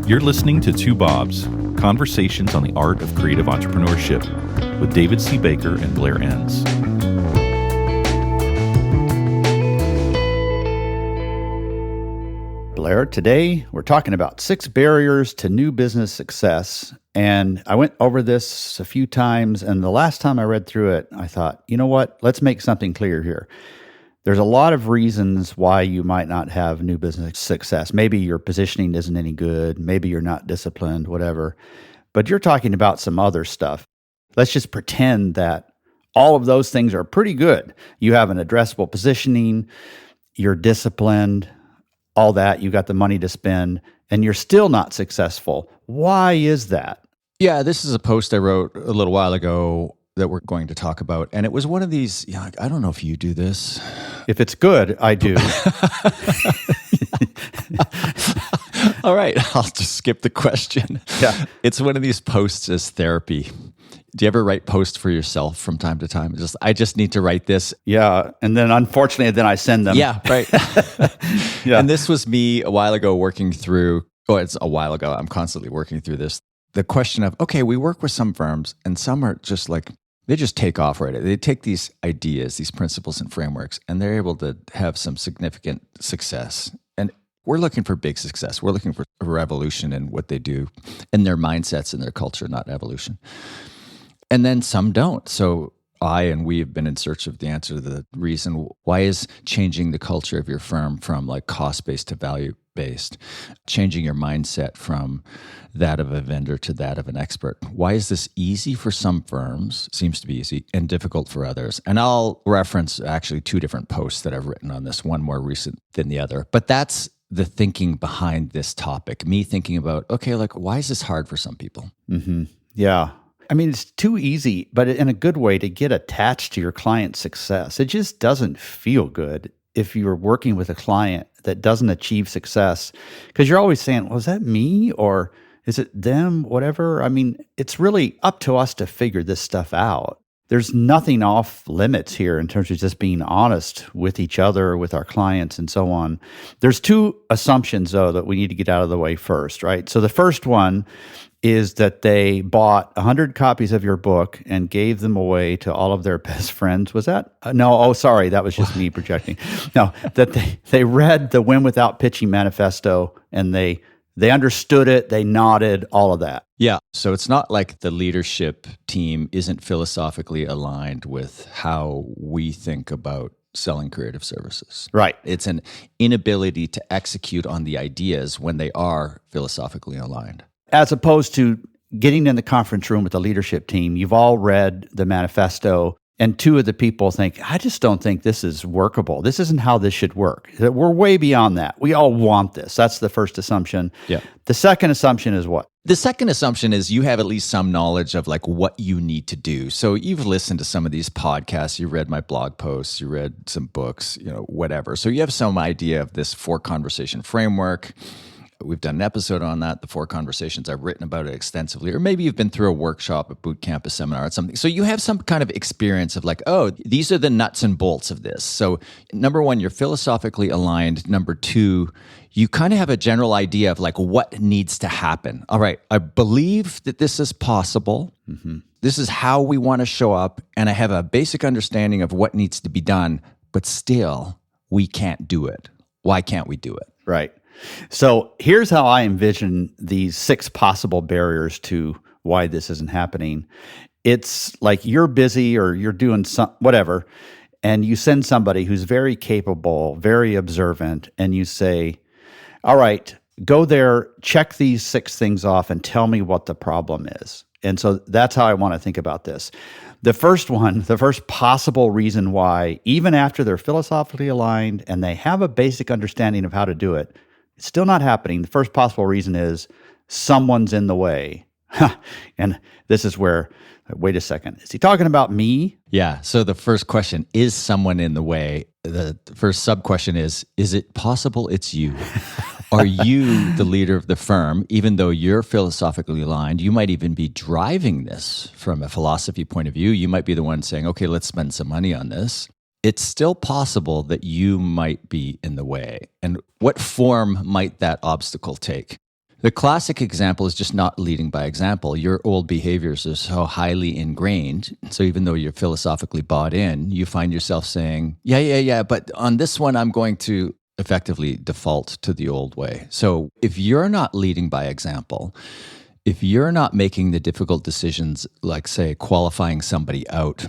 You're listening to Two Bobs, conversations on the art of creative entrepreneurship with David C. Baker and Blair Enns. Blair, today we're talking about 6 barriers to new business success. And I went over this a few times, and the last time I read through it, I thought, you know what? Let's make something clear here. There's a lot of reasons why you might not have new business success. Maybe your positioning isn't any good. Maybe you're not disciplined, whatever. But you're talking about some other stuff. Let's just pretend that all of those things are pretty good. You have an addressable positioning, you're disciplined, all that, you got the money to spend, and you're still not successful. Why is that? Yeah, this is a post I wrote a little while ago that we're going to talk about. And it was one of these, I don't know if you do this. If it's good, I do. All right, I'll just skip the question. Yeah. It's one of these posts as therapy. Do you ever write posts for yourself from time to time? I just need to write this. Yeah, and then unfortunately, then I send them. Yeah, right. Yeah. And this was me a while ago working through, it's a while ago, I'm constantly working through this. The question of, okay, we work with some firms and some are just like, they just take off right. They take these ideas, these principles and frameworks, and they're able to have some significant success. And we're looking for big success. We're looking for a revolution in what they do, in their mindsets and their culture, not evolution. And then some don't. So we have been in search of the answer to the reason why is changing the culture of your firm from like cost-based to value-based, changing your mindset from that of a vendor to that of an expert. Why is this easy for some firms, seems to be easy, and difficult for others? And I'll reference actually 2 different posts that I've written on this, one more recent than the other. But that's the thinking behind this topic, me thinking about, okay, like why is this hard for some people? Mm-hmm. Yeah. I mean, it's too easy, but in a good way, to get attached to your client's success. It just doesn't feel good if you're working with a client that doesn't achieve success, because you're always saying, well, is that me or is it them, whatever? I mean, it's really up to us to figure this stuff out. There's nothing off limits here in terms of just being honest with each other, with our clients, and so on. There's 2 assumptions, though, that we need to get out of the way first, right? So the first one is that they bought 100 copies of your book and gave them away to all of their best friends. Was that? No, oh, sorry, that was just me projecting. No, that they read the Win Without Pitching Manifesto and they understood it, they nodded, all of that. Yeah, so it's not like the leadership team isn't philosophically aligned with how we think about selling creative services. Right. It's an inability to execute on the ideas when they are philosophically aligned. As opposed to getting in the conference room with the leadership team, you've all read the manifesto, and 2 of the people think, I just don't think this is workable. This isn't how this should work. We're way beyond that. We all want this. That's the first assumption. Yeah. The second assumption is what? The second assumption is you have at least some knowledge of like what you need to do. So you've listened to some of these podcasts, you read my blog posts, you read some books, whatever. So you have some idea of this 4 conversation framework. We've done an episode on that, the 4 conversations. I've written about it extensively. Or maybe you've been through a workshop, a boot camp, a seminar, or something. So you have some kind of experience of like, oh, these are the nuts and bolts of this. So number 1, you're philosophically aligned. Number 2, you kind of have a general idea of like what needs to happen. All right, I believe that this is possible. Mm-hmm. This is how we want to show up. And I have a basic understanding of what needs to be done, but still we can't do it. Why can't we do it? Right. So here's how I envision these 6 possible barriers to why this isn't happening. It's like you're busy or you're doing whatever, and you send somebody who's very capable, very observant, and you say, all right, go there, check these 6 things off, and tell me what the problem is. And so that's how I want to think about this. The first one, the first possible reason why, even after they're philosophically aligned and they have a basic understanding of how to do it, it's still not happening. The first possible reason is someone's in the way. And this is where, wait a second, is he talking about me? Yeah. So the first question, is someone in the way? The first sub-question is it possible it's you? Are you the leader of the firm? Even though you're philosophically aligned, you might even be driving this from a philosophy point of view. You might be the one saying, okay, let's spend some money on this. It's still possible that you might be in the way. And what form might that obstacle take? The classic example is just not leading by example. Your old behaviors are so highly ingrained. So even though you're philosophically bought in, you find yourself saying, yeah, but on this one, I'm going to effectively default to the old way. So if you're not leading by example, if you're not making the difficult decisions, like, say, qualifying somebody out,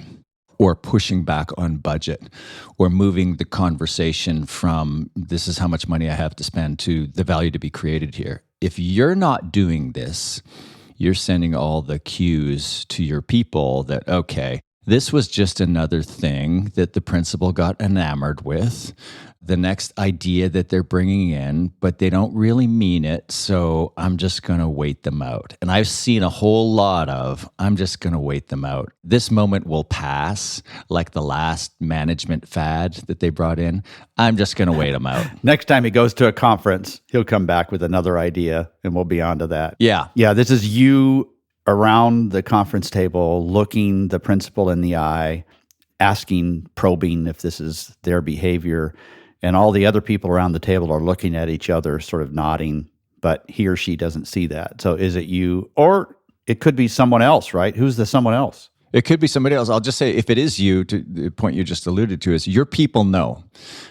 or pushing back on budget, or moving the conversation from this is how much money I have to spend to the value to be created here. If you're not doing this, you're sending all the cues to your people that, okay, this was just another thing that the principal got enamored with, the next idea that they're bringing in, but they don't really mean it, so I'm just going to wait them out. And I've seen a whole lot of, I'm just going to wait them out. This moment will pass, like the last management fad that they brought in. I'm just going to wait them out. Next time he goes to a conference, he'll come back with another idea, and we'll be on to that. Yeah. Yeah, this is you around the conference table, looking the principal in the eye, asking, probing if this is their behavior. And all the other people around the table are looking at each other, sort of nodding, but he or she doesn't see that. So is it you? Or it could be someone else, right? Who's the someone else? It could be somebody else. I'll just say, if it is you, to the point you just alluded to, is your people know,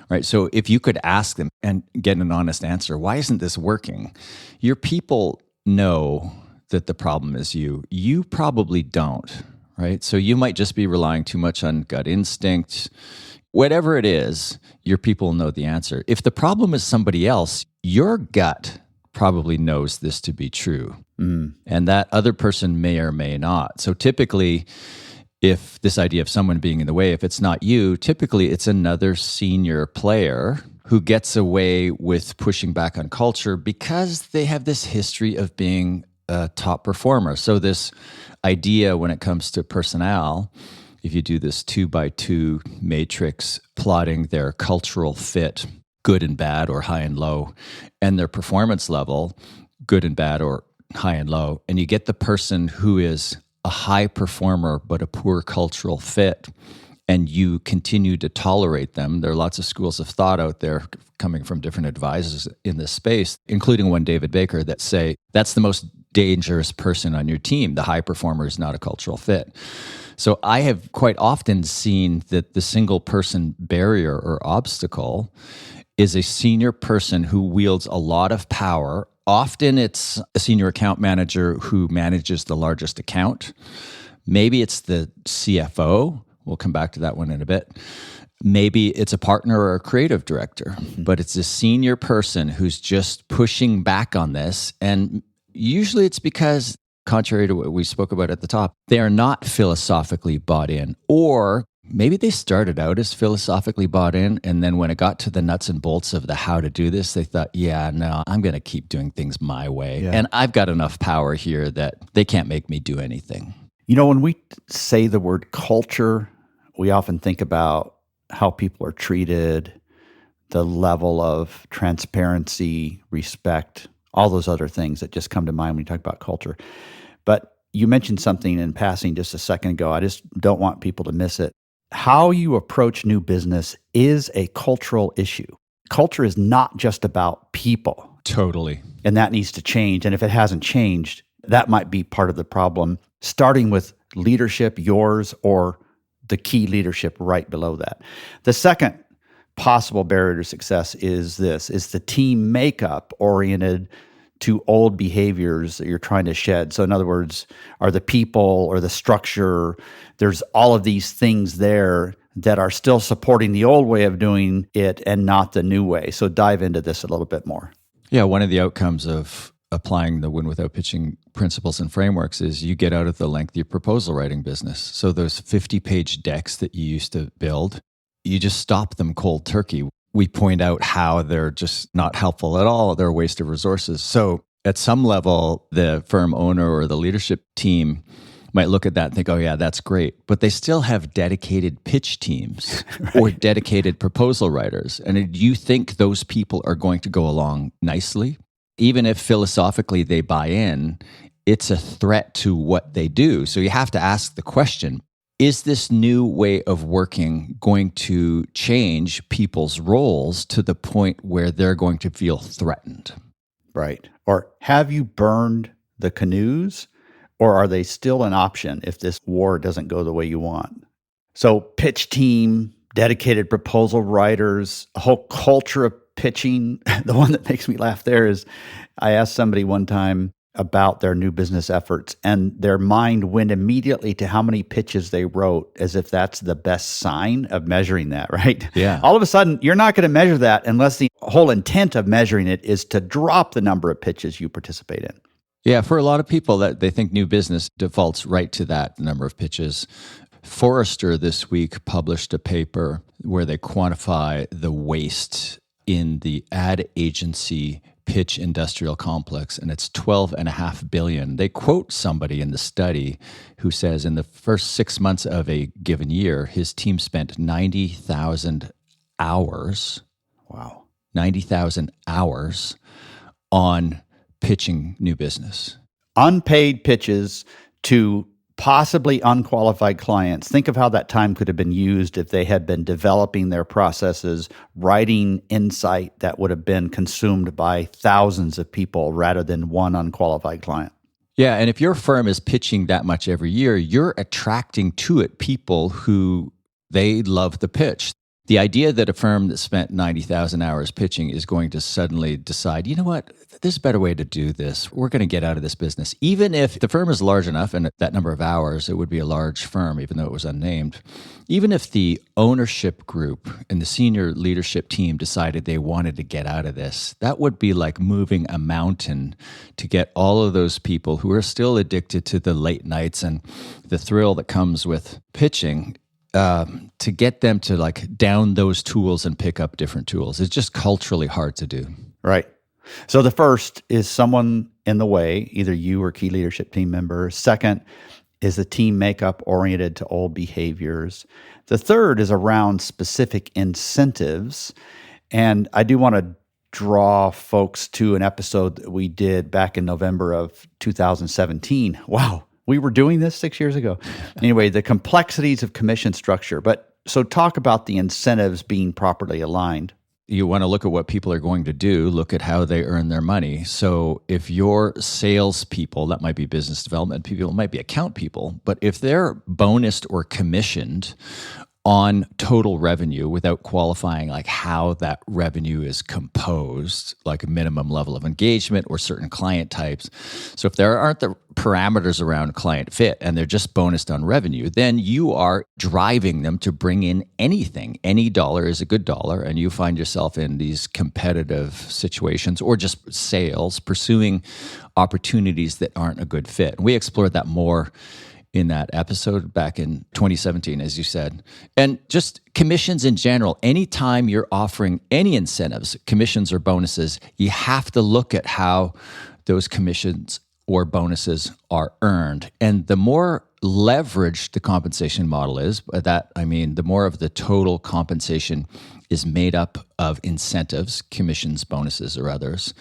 right? So if you could ask them and get an honest answer, why isn't this working? Your people know that the problem is you. You probably don't, right? So you might just be relying too much on gut instinct. Whatever it is, your people know the answer. If the problem is somebody else, your gut probably knows this to be true. And that other person may or may not. So typically, if this idea of someone being in the way, if it's not you, typically it's another senior player who gets away with pushing back on culture because they have this history of being a top performer. So this idea when it comes to personnel, if you do this 2x2 matrix plotting their cultural fit, good and bad or high and low, and their performance level, good and bad or high and low, and you get the person who is a high performer but a poor cultural fit, and you continue to tolerate them. There are lots of schools of thought out there coming from different advisors in this space, including one David Baker, that say that's the most dangerous person on your team. The high performer is not a cultural fit. So I have quite often seen that the single person barrier or obstacle is a senior person who wields a lot of power. Often it's a senior account manager who manages the largest account. Maybe it's the CFO. We'll come back to that one in a bit. Maybe it's a partner or a creative director, but it's a senior person who's just pushing back on this. And usually it's because, contrary to what we spoke about at the top, they are not philosophically bought in, or maybe they started out as philosophically bought in, and then when it got to the nuts and bolts of the how to do this, they thought, yeah, no, I'm going to keep doing things my way. Yeah. And I've got enough power here that they can't make me do anything. You know, when we say the word culture, we often think about how people are treated, the level of transparency, respect, all those other things that just come to mind when you talk about culture. But you mentioned something in passing just a second ago. I just don't want people to miss it. How you approach new business is a cultural issue. Culture is not just about people. Totally. And that needs to change. And if it hasn't changed, that might be part of the problem, starting with leadership, yours, or the key leadership right below that. The second possible barrier to success is the team makeup oriented to old behaviors that you're trying to shed. So in other words, are the people or the structure, there's all of these things there that are still supporting the old way of doing it and not the new way. So dive into this a little bit more. Yeah, one of the outcomes of applying the win without pitching principles and frameworks is you get out of the lengthy proposal writing business. So those 50-page decks that you used to build, you just stop them cold turkey. We point out how they're just not helpful at all. They're a waste of resources. So at some level, the firm owner or the leadership team might look at that and think, oh yeah, that's great. But they still have dedicated pitch teams right. or dedicated proposal writers. And do you think those people are going to go along nicely? Even if philosophically they buy in, it's a threat to what they do. So you have to ask the question, is this new way of working going to change people's roles to the point where they're going to feel threatened? Right. Or have you burned the canoes, or are they still an option if this war doesn't go the way you want? So pitch team, dedicated proposal writers, a whole culture of pitching. The one that makes me laugh there is I asked somebody one time about their new business efforts, and their mind went immediately to how many pitches they wrote, as if that's the best sign of measuring that, right? Yeah. All of a sudden, you're not going to measure that unless the whole intent of measuring it is to drop the number of pitches you participate in. Yeah, for a lot of people, that they think new business defaults right to that number of pitches. Forrester this week published a paper where they quantify the waste in the ad agency pitch industrial complex, and it's $12.5 billion. They quote somebody in the study who says in the first 6 months of a given year, his team spent 90,000 hours. Wow. 90,000 hours on pitching new business. Unpaid pitches to possibly unqualified clients. Think of how that time could have been used if they had been developing their processes, writing insight that would have been consumed by thousands of people rather than one unqualified client. Yeah, and if your firm is pitching that much every year, you're attracting to it people who they love the pitch. The idea that a firm that spent 90,000 hours pitching is going to suddenly decide, you know what, there's a better way to do this. We're going to get out of this business. Even if the firm is large enough, and that number of hours, it would be a large firm, even though it was unnamed. Even if the ownership group and the senior leadership team decided they wanted to get out of this, that would be like moving a mountain to get all of those people who are still addicted to the late nights and the thrill that comes with pitching, to get them to like down those tools and pick up different tools. It's just culturally hard to do. Right. So the first is someone in the way, either you or key leadership team member. Second is the team makeup oriented to old behaviors. The third is around specific incentives. And I do want to draw folks to an episode that we did back in November of 2017. Wow. We were doing this 6 years ago. Anyway, the complexities of commission structure. But so talk about the incentives being properly aligned. You want to look at what people are going to do, look at how they earn their money. So if your salespeople, that might be business development people, it might be account people, but if they're bonused or commissioned on total revenue without qualifying like how that revenue is composed, like a minimum level of engagement or certain client types. So if there aren't the parameters around client fit and they're just bonused on revenue, then you are driving them to bring in anything. Any dollar is a good dollar, and you find yourself in these competitive situations or just sales, pursuing opportunities that aren't a good fit. And we explored that more in that episode back in 2017, as you said. And just commissions in general, anytime you're offering any incentives, commissions or bonuses, you have to look at how those commissions or bonuses are earned. And the more leveraged the compensation model is, by that I mean the more of the total compensation is made up of incentives, commissions, bonuses, or others,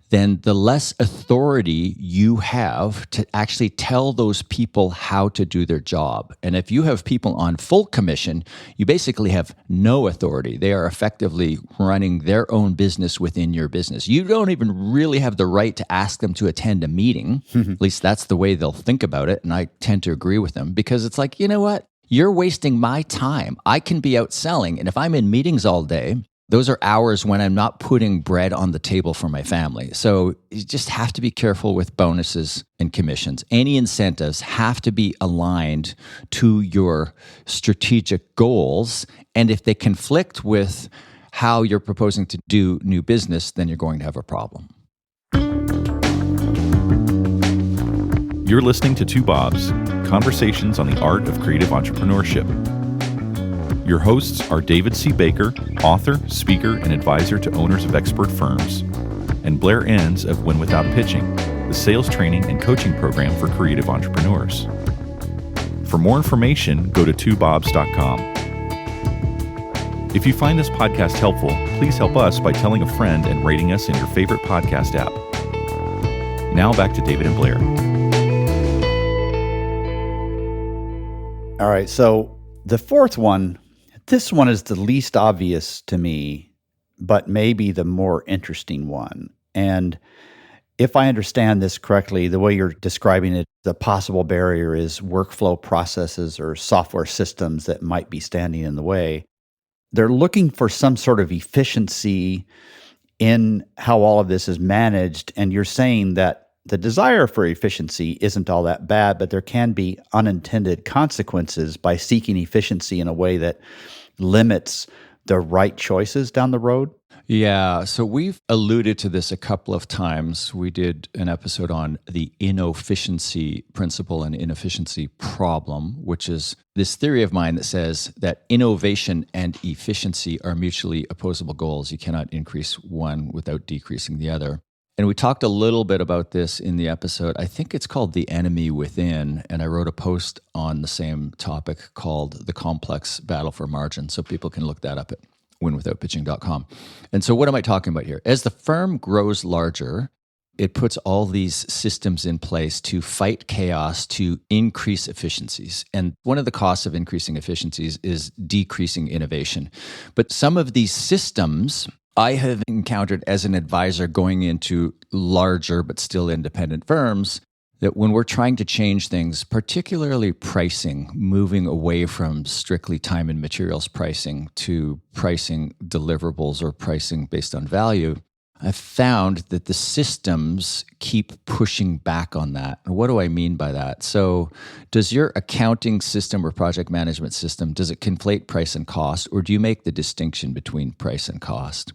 then the less authority you have to actually tell those people how to do their job. And if you have people on full commission, you basically have no authority. They are effectively running their own business within your business. You don't even really have the right to ask them to attend a meeting. At least that's the way they'll think about it. And I tend to agree with them, because it's like, you know what? You're wasting my time. I can be out selling. And if I'm in meetings all day, those are hours when I'm not putting bread on the table for my family. So you just have to be careful with bonuses and commissions. Any incentives have to be aligned to your strategic goals. And if they conflict with how you're proposing to do new business, then you're going to have a problem. You're listening to Two Bobs, conversations on the art of creative entrepreneurship. Your hosts are David C. Baker, author, speaker, and advisor to owners of expert firms, and Blair Enns of Win Without Pitching, the sales training and coaching program for creative entrepreneurs. For more information, go to twobobs.com. If you find this podcast helpful, please help us by telling a friend and rating us in your favorite podcast app. Now back to David and Blair. All right, so the fourth one, this one is the least obvious to me, but maybe the more interesting one. And If I understand this correctly, the way you're describing it, the possible barrier is workflow processes or software systems that might be standing in the way. They're looking for some sort of efficiency in how all of this is managed. And you're saying that the desire for efficiency isn't all that bad, but there can be unintended consequences by seeking efficiency in a way that limits the right choices down the road. Yeah, so we've alluded to this a couple of times. We did an episode on the inefficiency principle and inefficiency problem, which is this theory of mine that says that innovation and efficiency are mutually opposable goals. You cannot increase one without decreasing the other. And we talked a little bit about this in the episode. I think it's called The Enemy Within, and I wrote a post on the same topic called The Complex Battle for Margin, so people can look that up at winwithoutpitching.com. And so what am I talking about here? As the firm grows larger, it puts all these systems in place to fight chaos, to increase efficiencies. And one of the costs of increasing efficiencies is decreasing innovation. But some of these systems I have encountered as an advisor going into larger but still independent firms, that when we're trying to change things, particularly pricing, moving away from strictly time and materials pricing to pricing deliverables or pricing based on value, I've found that the systems keep pushing back on that. And what do I mean by that? So does your accounting system or project management system, does it conflate price and cost, or do you make the distinction between price and cost?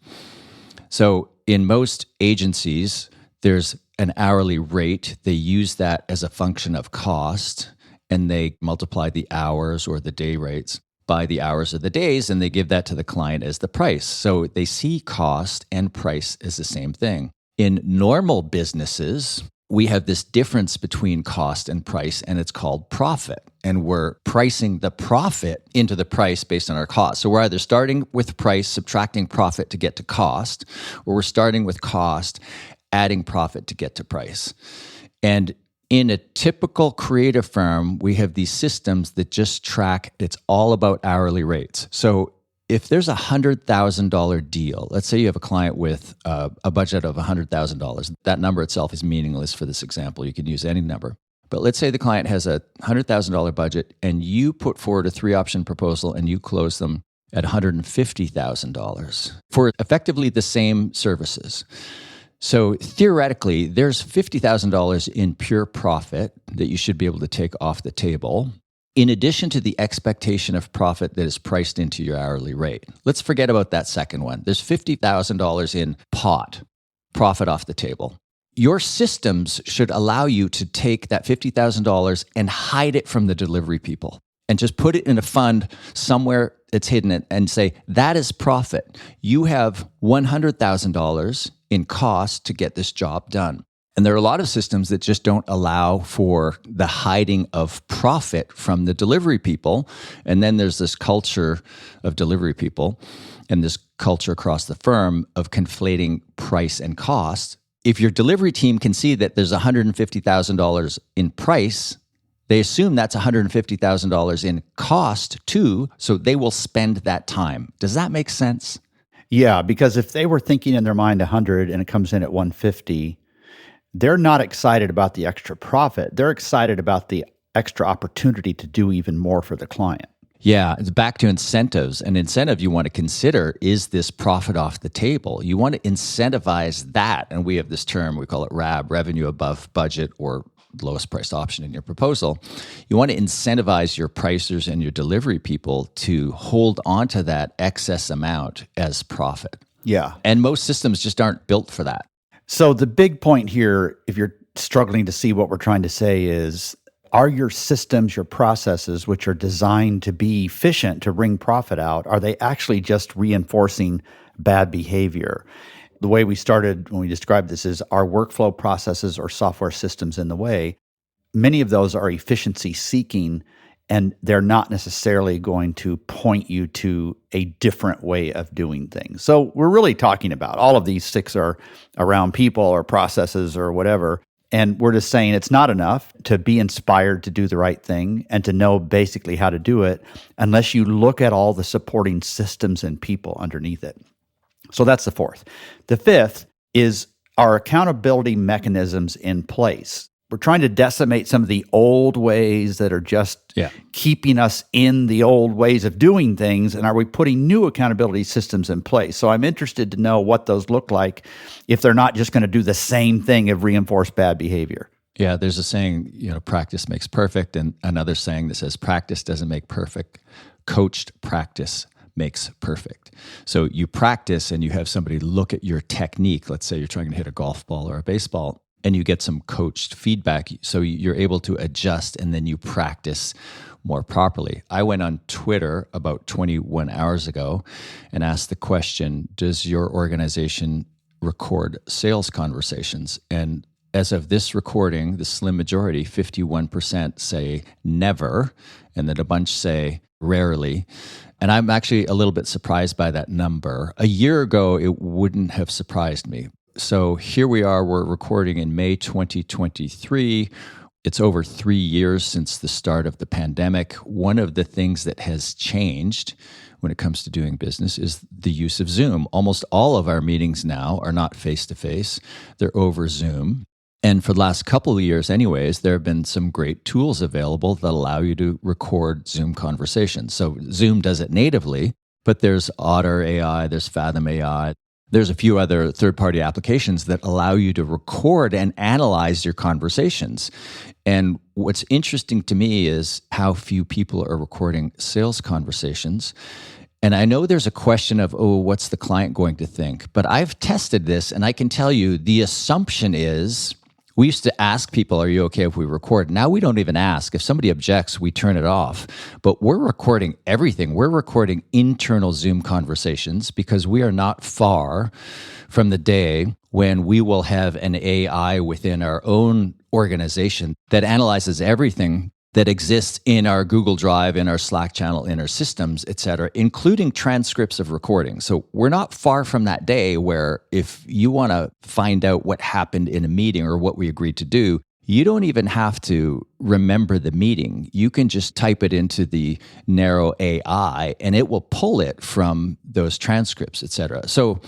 So in most agencies, there's an hourly rate. They use that as a function of cost, and they multiply the hours or the day rates by the hours or the days, and they give that to the client as the price. So they see cost and price as the same thing. In normal businesses, we have this difference between cost and price, and it's called profit. And we're pricing the profit into the price based on our cost. So we're either starting with price, subtracting profit to get to cost, or we're starting with cost, adding profit to get to price. And in a typical creative firm, we have these systems that just track, it's all about hourly rates. So if there's a $100,000 deal, let's say you have a client with a budget of $100,000, that number itself is meaningless for this example. You can use any number. But let's say the client has a $100,000 budget and you put forward a 3-option proposal and you close them at $150,000 for effectively the same services. So theoretically, there's $50,000 in pure profit that you should be able to take off the table, in addition to the expectation of profit that is priced into your hourly rate. Let's forget about that second one. There's $50,000 in profit off the table. Your systems should allow you to take that $50,000 and hide it from the delivery people and just put it in a fund somewhere it's hidden and say, that is profit. You have $100,000 in cost to get this job done. And there are a lot of systems that just don't allow for the hiding of profit from the delivery people. And then there's this culture of delivery people and this culture across the firm of conflating price and cost. If your delivery team can see that there's $150,000 in price, they assume that's $150,000 in cost too, so they will spend that time. Does that make sense? Yeah, because if they were thinking in their mind 100 and it comes in at 150, they're not excited about the extra profit. They're excited about the extra opportunity to do even more for the client. Yeah, it's back to incentives. An incentive you want to consider is this profit off the table. You want to incentivize that. And we have this term, we call it RAB, revenue above budget, or lowest priced option in your proposal. You want to incentivize your pricers and your delivery people to hold on to that excess amount as profit. Yeah. And most systems just aren't built for that. So the big point here, if you're struggling to see what we're trying to say, is are your systems, your processes, which are designed to be efficient, to wring profit out, are they actually just reinforcing bad behavior? The way we started when we described this is, our workflow processes or software systems in the way. Many of those are efficiency seeking, and they're not necessarily going to point you to a different way of doing things. So we're really talking about all of these 6 are around people or processes or whatever. And we're just saying it's not enough to be inspired to do the right thing and to know basically how to do it unless you look at all the supporting systems and people underneath it. So that's the 4th. The 5th is are accountability mechanisms in place? We're trying to decimate some of the old ways that are just keeping us in the old ways of doing things. And are we putting new accountability systems in place? So I'm interested to know what those look like if they're not just going to do the same thing of reinforce bad behavior. Yeah, there's a saying, practice makes perfect, and another saying that says practice doesn't make perfect. Coached practice makes perfect. So you practice and you have somebody look at your technique. Let's say you're trying to hit a golf ball or a baseball, and you get some coached feedback. So you're able to adjust, and then you practice more properly. I went on Twitter about 21 hours ago and asked the question, does your organization record sales conversations? And as of this recording, the slim majority, 51% say never, and then a bunch say rarely. And I'm actually a little bit surprised by that number. A year ago, it wouldn't have surprised me. So here we are, we're recording in May 2023. It's over 3 years since the start of the pandemic. One of the things that has changed when it comes to doing business is the use of Zoom. Almost all of our meetings now are not face-to-face. They're over Zoom. And for the last couple of years anyways, there have been some great tools available that allow you to record Zoom conversations. So Zoom does it natively, but there's Otter AI, there's Fathom AI. There's a few other third-party applications that allow you to record and analyze your conversations. And what's interesting to me is how few people are recording sales conversations. And I know there's a question of, what's the client going to think? But I've tested this, and I can tell you the assumption is, we used to ask people, are you okay if we record? Now we don't even ask. If somebody objects, we turn it off. But we're recording everything. We're recording internal Zoom conversations because we are not far from the day when we will have an AI within our own organization that analyzes everything that exists in our Google Drive, in our Slack channel, in our systems, et cetera, including transcripts of recordings. So we're not far from that day where if you want to find out what happened in a meeting or what we agreed to do, you don't even have to remember the meeting. You can just type it into the narrow AI and it will pull it from those transcripts, et cetera. So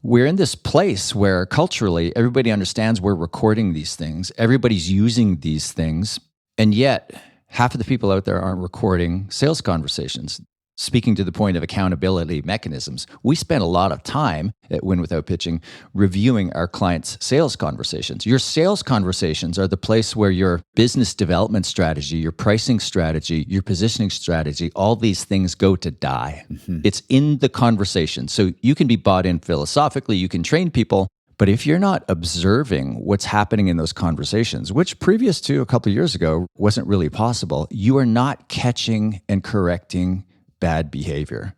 we're in this place where culturally everybody understands we're recording these things. Everybody's using these things. And yet, half of the people out there aren't recording sales conversations. Speaking to the point of accountability mechanisms, we spend a lot of time at Win Without Pitching reviewing our clients' sales conversations. Your sales conversations are the place where your business development strategy, your pricing strategy, your positioning strategy, all these things go to die. Mm-hmm. It's in the conversation. So you can be bought in philosophically, you can train people, but if you're not observing what's happening in those conversations, which previous to a couple of years ago wasn't really possible, you are not catching and correcting bad behavior.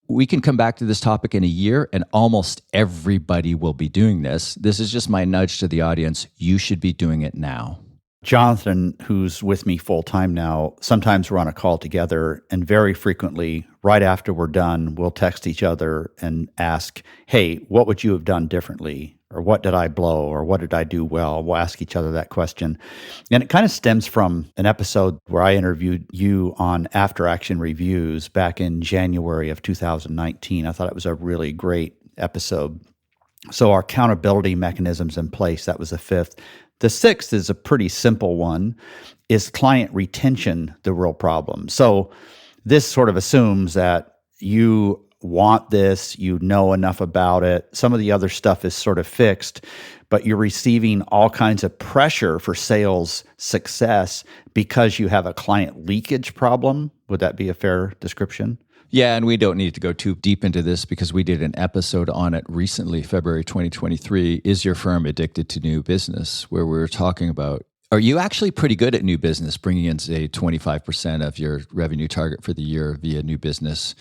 We can come back to this topic in a year and almost everybody will be doing this. This is just my nudge to the audience. You should be doing it now. Jonathan, who's with me full time now, sometimes we're on a call together, and very frequently, right after we're done, we'll text each other and ask, hey, what would you have done differently? Or what did I blow? Or what did I do well? We'll ask each other that question. And it kind of stems from an episode where I interviewed you on After Action Reviews back in January of 2019. I thought it was a really great episode. So our accountability mechanisms in place, that was the fifth. The sixth is a pretty simple one. Is client retention the real problem? So this sort of assumes that you want this, you know enough about it. Some of the other stuff is sort of fixed, but you're receiving all kinds of pressure for sales success because you have a client leakage problem. Would that be a fair description? Yeah, and we don't need to go too deep into this because we did an episode on it recently, February 2023, Is Your Firm Addicted to New Business? Where we were talking about, are you actually pretty good at new business, bringing in, say, 25% of your revenue target for the year via new business,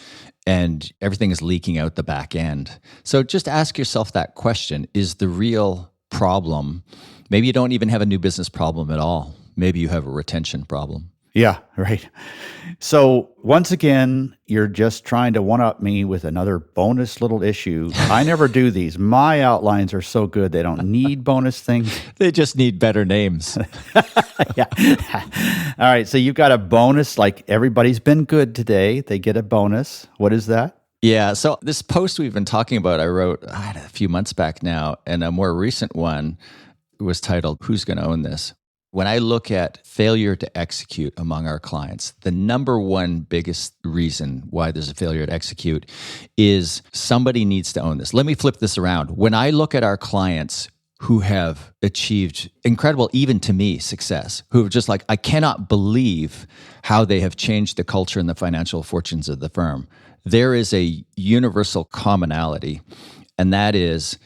and everything is leaking out the back end? So just ask yourself that question. Is the real problem, maybe you don't even have a new business problem at all. Maybe you have a retention problem. Yeah, right. So once again, you're just trying to one-up me with another bonus little issue. I never do these. My outlines are so good, they don't need bonus things. They just need better names. Yeah. All right, so you've got a bonus, like everybody's been good today. They get a bonus. What is that? Yeah. So this post we've been talking about, I wrote a few months back now, and a more recent one was titled, Who's Going to Own This? When I look at failure to execute among our clients, the number one biggest reason why there's a failure to execute is somebody needs to own this. Let me flip this around. When I look at our clients who have achieved incredible, even to me, success, who are just like, I cannot believe how they have changed the culture and the financial fortunes of the firm, there is a universal commonality, and that is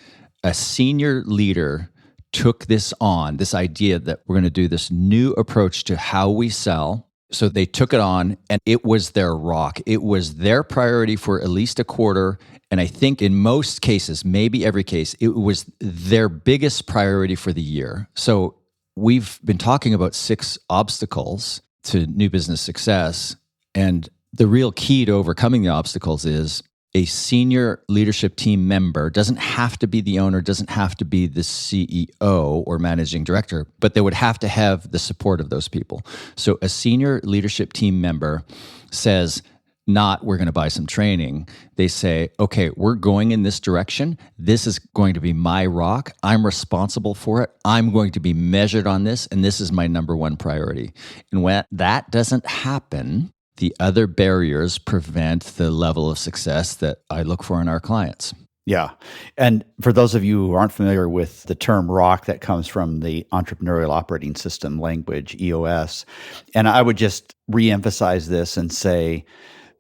a senior leader took this on, this idea that we're going to do this new approach to how we sell. So they took it on, and it was their rock. It was their priority for at least a quarter. And I think in most cases, maybe every case, it was their biggest priority for the year. So we've been talking about 6 obstacles to new business success. And the real key to overcoming the obstacles is a senior leadership team member, doesn't have to be the owner, doesn't have to be the CEO or managing director, but they would have to have the support of those people. So a senior leadership team member says, not we're going to buy some training. They say, okay, we're going in this direction. This is going to be my rock. I'm responsible for it. I'm going to be measured on this, and this is my number one priority. And when that doesn't happen, the other barriers prevent the level of success that I look for in our clients. Yeah. And for those of you who aren't familiar with the term ROC, that comes from the Entrepreneurial Operating System language, EOS. And I would just reemphasize this and say,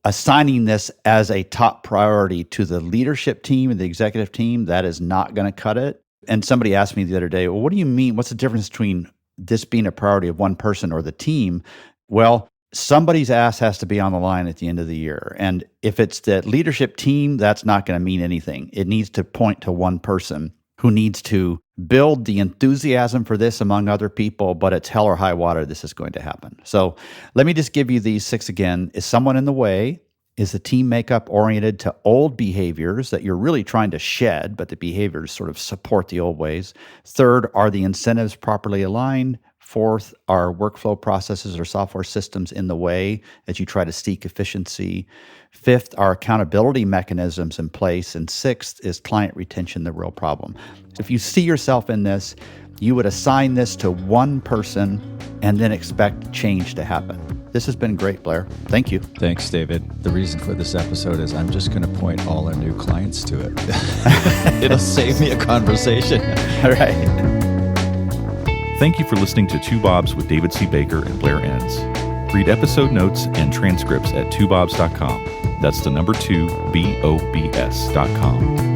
assigning this as a top priority to the leadership team and the executive team, that is not going to cut it. And somebody asked me the other day, well, what do you mean? What's the difference between this being a priority of one person or the team? Well, somebody's ass has to be on the line at the end of the year. And if it's the leadership team, that's not going to mean anything. It needs to point to one person who needs to build the enthusiasm for this among other people, but it's hell or high water, this is going to happen. So let me just give you these 6 again. Is someone in the way? Is the team makeup oriented to old behaviors that you're really trying to shed, but the behaviors sort of support the old ways? 3rd, are the incentives properly aligned? 4th, are workflow processes or software systems in the way as you try to seek efficiency? 5th, are accountability mechanisms in place? And 6th, is client retention the real problem? If you see yourself in this, you would assign this to one person and then expect change to happen. This has been great, Blair. Thank you. Thanks, David. The reason for this episode is I'm just going to point all our new clients to it. It'll save me a conversation. All right. Thank you for listening to Two Bobs with David C. Baker and Blair Enns. Read episode notes and transcripts at twobobs.com. That's the number 2, BOBS.com.